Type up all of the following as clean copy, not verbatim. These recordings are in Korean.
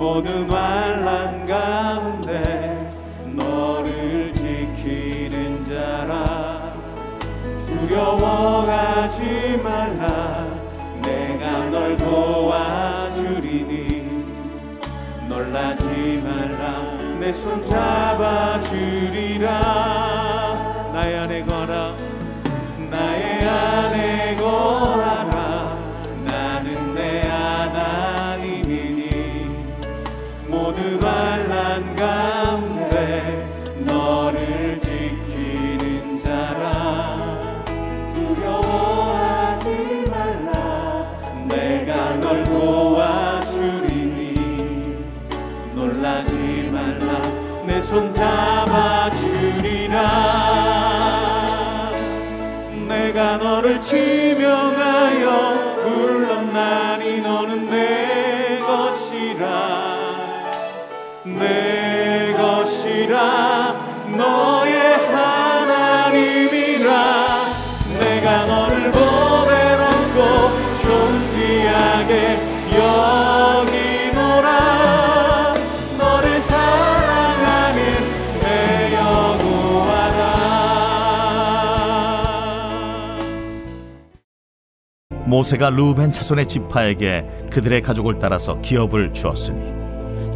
모든 환난 가운데 너를 지키는 자라. 두려워하지 말라. 내가 널 도와주리니. 놀라지 말라. 내 손 잡아주리라. 나의 안에 거라. 나의 안에 거하라. 나는 내 하나님이니. 모든 환난 가운데 너를 지키는 자라. 두려워하지 말라. 내가 널 도와주리니. 놀라지 말라. 내 손 잡아주리라. 내가 너를 지명하여 불렀나니 너는 내 것이라. 내 것이라. 너의 하나님이라. 내가 너를 보배롭고 존귀하게 여기노라. 너를 사랑하는 내 여호와라. 모세가 르우벤 자손의 지파에게 그들의 가족을 따라서 기업을 주었으니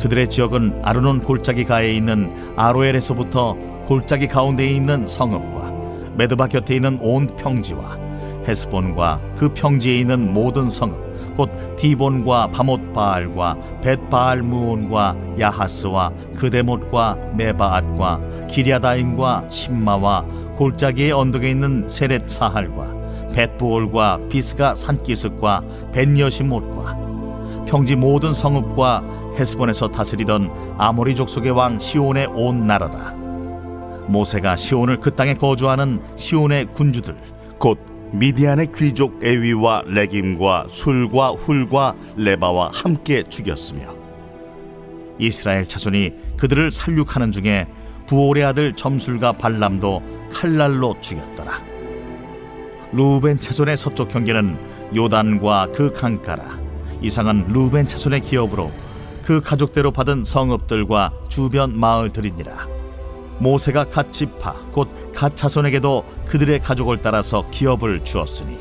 그들의 지역은 아르논 골짜기 가에 있는 아로엘에서부터 골짜기 가운데에 있는 성읍과 메드바 곁에 있는 온 평지와 헤스본과 그 평지에 있는 모든 성읍 곧 디본과 바못 바알과 벳바알 무온과 야하스와 그데못과 메바앗과 기랴다임과 심마와 골짜기의 언덕에 있는 세렛 사할과 벳부올과 비스가 산기슭과 벳여시못과 평지 모든 성읍과 헤스본에서 다스리던 아모리 족속의 왕 시온의 온 나라라. 모세가 시온을 그 땅에 거주하는 시온의 군주들 곧 미디안의 귀족 에위와 레김과 술과 훌과 레바와 함께 죽였으며 이스라엘 자손이 그들을 살육하는 중에 부올의 아들 점술과 발람도 칼날로 죽였더라. 르우벤 자손의 서쪽 경계는 요단과 그 강가라. 이상은 르우벤 자손의 기업으로 그 가족대로 받은 성읍들과 주변 마을들이니라. 모세가 갓 지파 곧 갓 자손에게도 그들의 가족을 따라서 기업을 주었으니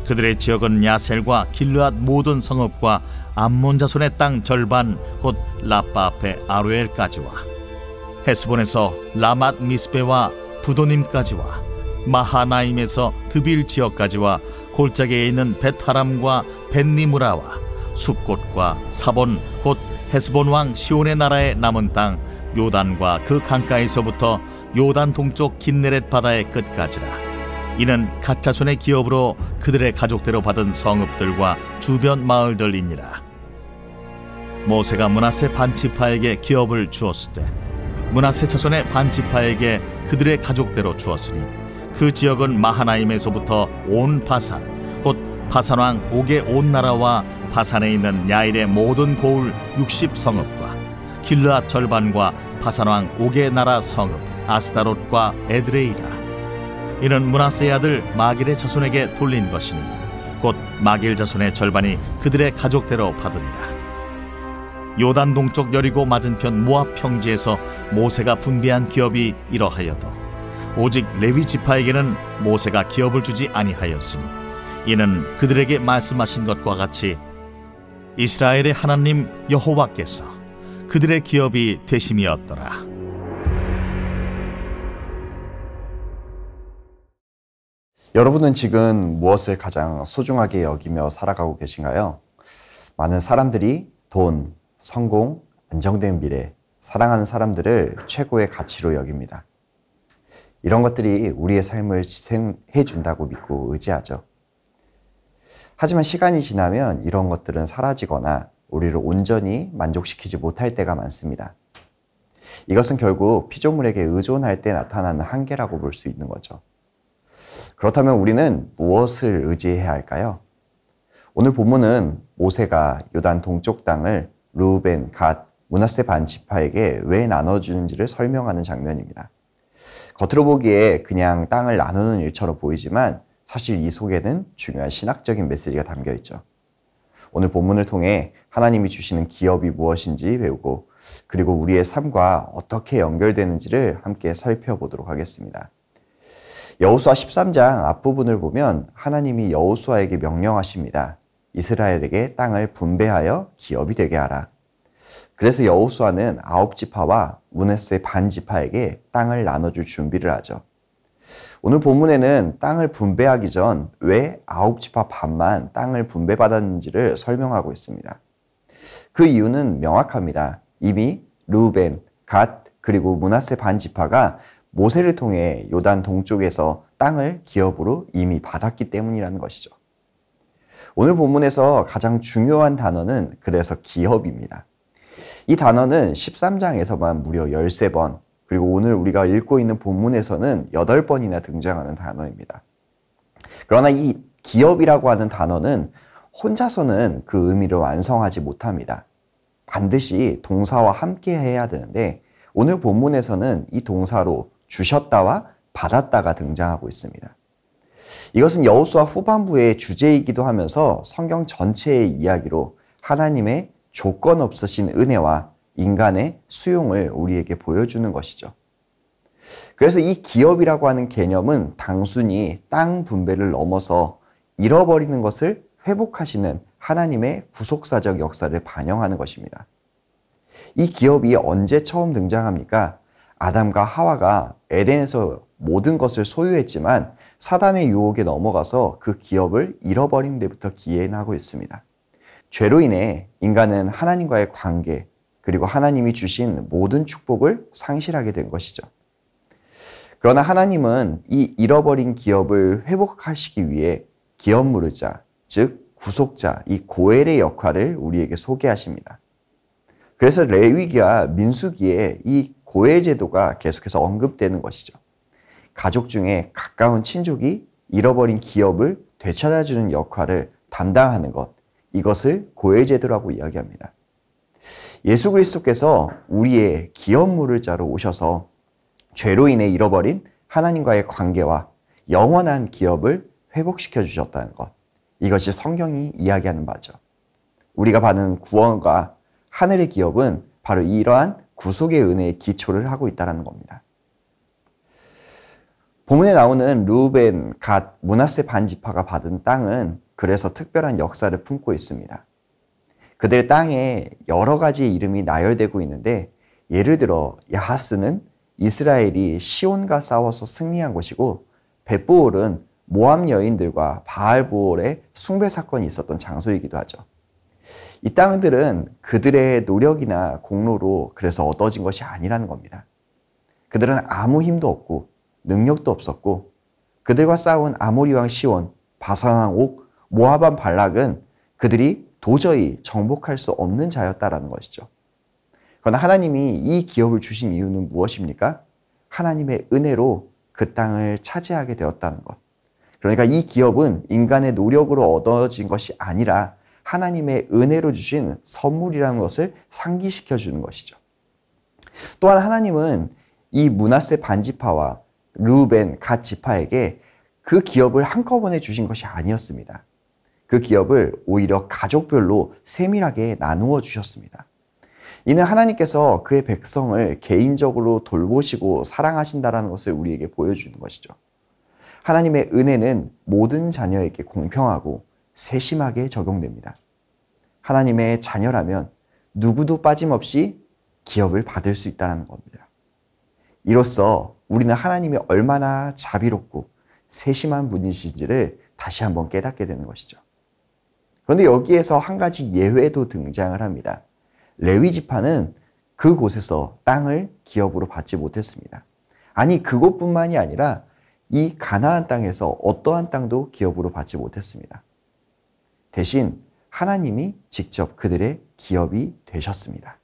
그들의 지역은 야셀과 길르앗 모든 성읍과 암몬 자손의 땅 절반 곧 라빠 앞에 아로엘까지와 헤스본에서 라맛 미스베와 부도님까지와 마하나임에서 드빌 지역까지와 골짜기에 있는 벳하람과 벳니무라와 숫곳과 사본 곧 헤스본 왕 시온의 나라의 남은 땅 요단과 그 강가에서부터 요단 동쪽 긴네렛 바다의 끝까지라. 이는 갓 자손의 기업으로 그들의 가족대로 받은 성읍들과 주변 마을들이니라. 모세가 므낫세 반지파에게 기업을 주었을 때 므낫세 자손의 반지파에게 그들의 가족대로 주었으니 그 지역은 마하나임에서부터 온 바산 곧 바산왕 옥의 온 나라와 바산에 있는 야일의 모든 고을 60성읍과 길르앗 절반과 바산왕 옥의 나라 성읍 아스다롯과 에드레이라. 이는 므낫세의 아들 마길의 자손에게 돌린 것이니 곧 마길 자손의 절반이 그들의 가족대로 받으니라. 요단 동쪽 여리고 맞은편 모압 평지에서 모세가 분배한 기업이 이러하여도 오직 레위 지파에게는 모세가 기업을 주지 아니하였으니 이는 그들에게 말씀하신 것과 같이 이스라엘의 하나님 여호와께서 그들의 기업이 되심이었더라. 여러분은 지금 무엇을 가장 소중하게 여기며 살아가고 계신가요? 많은 사람들이 돈, 성공, 안정된 미래, 사랑하는 사람들을 최고의 가치로 여깁니다. 이런 것들이 우리의 삶을 지탱해 준다고 믿고 의지하죠. 하지만 시간이 지나면 이런 것들은 사라지거나 우리를 온전히 만족시키지 못할 때가 많습니다. 이것은 결국 피조물에게 의존할 때 나타나는 한계라고 볼 수 있는 거죠. 그렇다면 우리는 무엇을 의지해야 할까요? 오늘 본문은 모세가 요단 동쪽 땅을 르우벤, 갓, 므낫세 반지파에게 왜 나눠주는지를 설명하는 장면입니다. 겉으로 보기에 그냥 땅을 나누는 일처럼 보이지만 사실 이 속에는 중요한 신학적인 메시지가 담겨 있죠. 오늘 본문을 통해 하나님이 주시는 기업이 무엇인지 배우고 그리고 우리의 삶과 어떻게 연결되는지를 함께 살펴보도록 하겠습니다. 여호수아 13장 앞부분을 보면 하나님이 여호수아에게 명령하십니다. 이스라엘에게 땅을 분배하여 기업이 되게 하라. 그래서 여호수아는 9지파와 므낫세 반지파에게 땅을 나눠줄 준비를 하죠. 오늘 본문에는 땅을 분배하기 전 왜 9지파 반만 땅을 분배받았는지를 설명하고 있습니다. 그 이유는 명확합니다. 이미 르우벤, 갓, 그리고 므낫세 반지파가 모세를 통해 요단 동쪽에서 땅을 기업으로 이미 받았기 때문이라는 것이죠. 오늘 본문에서 가장 중요한 단어는 그래서 기업입니다. 이 단어는 13장에서만 무려 13번, 그리고 오늘 우리가 읽고 있는 본문에서는 8번이나 등장하는 단어입니다. 그러나 이 기업이라고 하는 단어는 혼자서는 그 의미를 완성하지 못합니다. 반드시 동사와 함께 해야 되는데 오늘 본문에서는 이 동사로 주셨다와 받았다가 등장하고 있습니다. 이것은 여호수아 후반부의 주제이기도 하면서 성경 전체의 이야기로 하나님의 조건 없으신 은혜와 인간의 수용을 우리에게 보여주는 것이죠. 그래서 이 기업이라고 하는 개념은 단순히 땅 분배를 넘어서 잃어버리는 것을 회복하시는 하나님의 구속사적 역사를 반영하는 것입니다. 이 기업이 언제 처음 등장합니까? 아담과 하와가 에덴에서 모든 것을 소유했지만 사단의 유혹에 넘어가서 그 기업을 잃어버린 데부터 기인하고 있습니다. 죄로 인해 인간은 하나님과의 관계 그리고 하나님이 주신 모든 축복을 상실하게 된 것이죠. 그러나 하나님은 이 잃어버린 기업을 회복하시기 위해 기업 무르자, 즉 구속자, 이 고엘의 역할을 우리에게 소개하십니다. 그래서 레위기와 민수기에 이 고엘 제도가 계속해서 언급되는 것이죠. 가족 중에 가까운 친족이 잃어버린 기업을 되찾아주는 역할을 담당하는 것, 이것을 고엘 제도라고 이야기합니다. 예수 그리스도께서 우리의 기업 물을자로 오셔서 죄로 인해 잃어버린 하나님과의 관계와 영원한 기업을 회복시켜 주셨다는 것, 이것이 성경이 이야기하는 바죠. 우리가 받는 구원과 하늘의 기업은 바로 이러한 구속의 은혜의 기초를 하고 있다는 겁니다. 본문에 나오는 르우벤, 갓, 므낫세 반지파가 받은 땅은 그래서 특별한 역사를 품고 있습니다. 그들의 땅에 여러 가지 이름이 나열되고 있는데 예를 들어 야하스는 이스라엘이 시온과 싸워서 승리한 곳이고 벳부올은 모압 여인들과 바알부올의 숭배 사건이 있었던 장소이기도 하죠. 이 땅들은 그들의 노력이나 공로로 그래서 얻어진 것이 아니라는 겁니다. 그들은 아무 힘도 없고 능력도 없었고 그들과 싸운 아모리 왕 시온, 바산 왕 옥, 모압 왕 발락은 그들이 도저히 정복할 수 없는 자였다라는 것이죠. 그러나 하나님이 이 기업을 주신 이유는 무엇입니까? 하나님의 은혜로 그 땅을 차지하게 되었다는 것. 그러니까 이 기업은 인간의 노력으로 얻어진 것이 아니라 하나님의 은혜로 주신 선물이라는 것을 상기시켜 주는 것이죠. 또한 하나님은 이 므낫세 반지파와 르우벤, 갓 지파에게 그 기업을 한꺼번에 주신 것이 아니었습니다. 그 기업을 오히려 가족별로 세밀하게 나누어 주셨습니다. 이는 하나님께서 그의 백성을 개인적으로 돌보시고 사랑하신다는 것을 우리에게 보여주는 것이죠. 하나님의 은혜는 모든 자녀에게 공평하고 세심하게 적용됩니다. 하나님의 자녀라면 누구도 빠짐없이 기업을 받을 수 있다는 겁니다. 이로써 우리는 하나님이 얼마나 자비롭고 세심한 분이신지를 다시 한번 깨닫게 되는 것이죠. 그런데 여기에서 한 가지 예외도 등장을 합니다. 레위 지파는 그곳에서 땅을 기업으로 받지 못했습니다. 아니 그곳뿐만이 아니라 이 가나안 땅에서 어떠한 땅도 기업으로 받지 못했습니다. 대신 하나님이 직접 그들의 기업이 되셨습니다.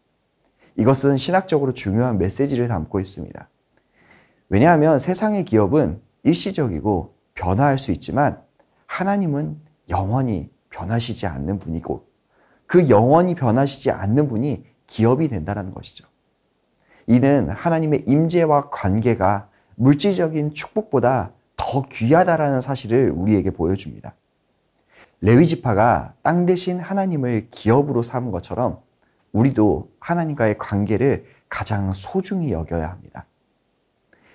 이것은 신학적으로 중요한 메시지를 담고 있습니다. 왜냐하면 세상의 기업은 일시적이고 변화할 수 있지만 하나님은 영원히 변하시지 않는 분이고 그 영원히 변하시지 않는 분이 기업이 된다는 것이죠. 이는 하나님의 임재와 관계가 물질적인 축복보다 더 귀하다라는 사실을 우리에게 보여줍니다. 레위 지파가 땅 대신 하나님을 기업으로 삼은 것처럼 우리도 하나님과의 관계를 가장 소중히 여겨야 합니다.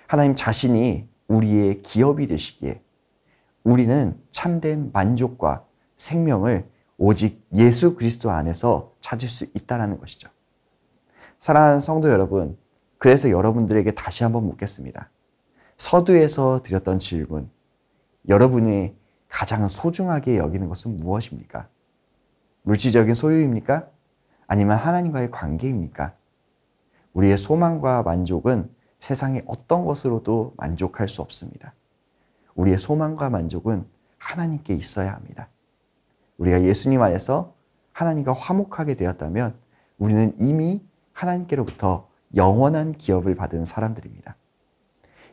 하나님 자신이 우리의 기업이 되시기에 우리는 참된 만족과 생명을 오직 예수 그리스도 안에서 찾을 수 있다는 것이죠. 사랑하는 성도 여러분, 그래서 여러분들에게 다시 한번 묻겠습니다. 서두에서 드렸던 질문, 여러분이 가장 소중하게 여기는 것은 무엇입니까? 물질적인 소유입니까? 아니면 하나님과의 관계입니까? 우리의 소망과 만족은 세상의 어떤 것으로도 만족할 수 없습니다. 우리의 소망과 만족은 하나님께 있어야 합니다. 우리가 예수님 안에서 하나님과 화목하게 되었다면 우리는 이미 하나님께로부터 영원한 기업을 받은 사람들입니다.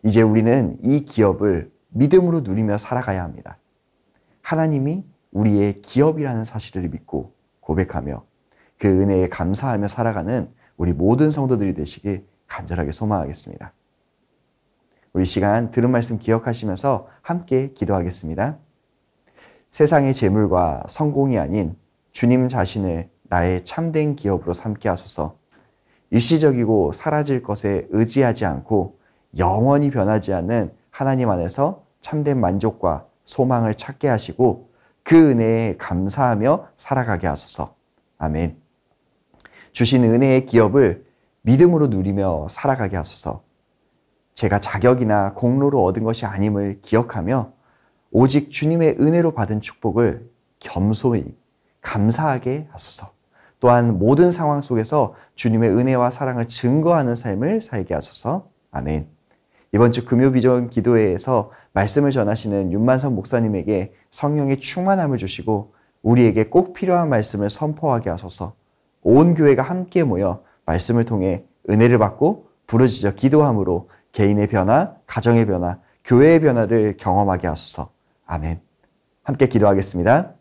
이제 우리는 이 기업을 믿음으로 누리며 살아가야 합니다. 하나님이 우리의 기업이라는 사실을 믿고 고백하며 그 은혜에 감사하며 살아가는 우리 모든 성도들이 되시길 간절하게 소망하겠습니다. 우리 시간 들은 말씀 기억하시면서 함께 기도하겠습니다. 세상의 재물과 성공이 아닌 주님 자신을 나의 참된 기업으로 삼게 하소서. 일시적이고 사라질 것에 의지하지 않고 영원히 변하지 않는 하나님 안에서 참된 만족과 소망을 찾게 하시고 그 은혜에 감사하며 살아가게 하소서. 아멘. 주신 은혜의 기업을 믿음으로 누리며 살아가게 하소서. 제가 자격이나 공로로 얻은 것이 아님을 기억하며 오직 주님의 은혜로 받은 축복을 겸손히 감사하게 하소서. 또한 모든 상황 속에서 주님의 은혜와 사랑을 증거하는 삶을 살게 하소서. 아멘. 이번 주 금요비전 기도회에서 말씀을 전하시는 윤만선 목사님에게 성령의 충만함을 주시고 우리에게 꼭 필요한 말씀을 선포하게 하소서. 온 교회가 함께 모여 말씀을 통해 은혜를 받고 부르짖어 기도함으로 개인의 변화, 가정의 변화, 교회의 변화를 경험하게 하소서. 아멘. 함께 기도하겠습니다.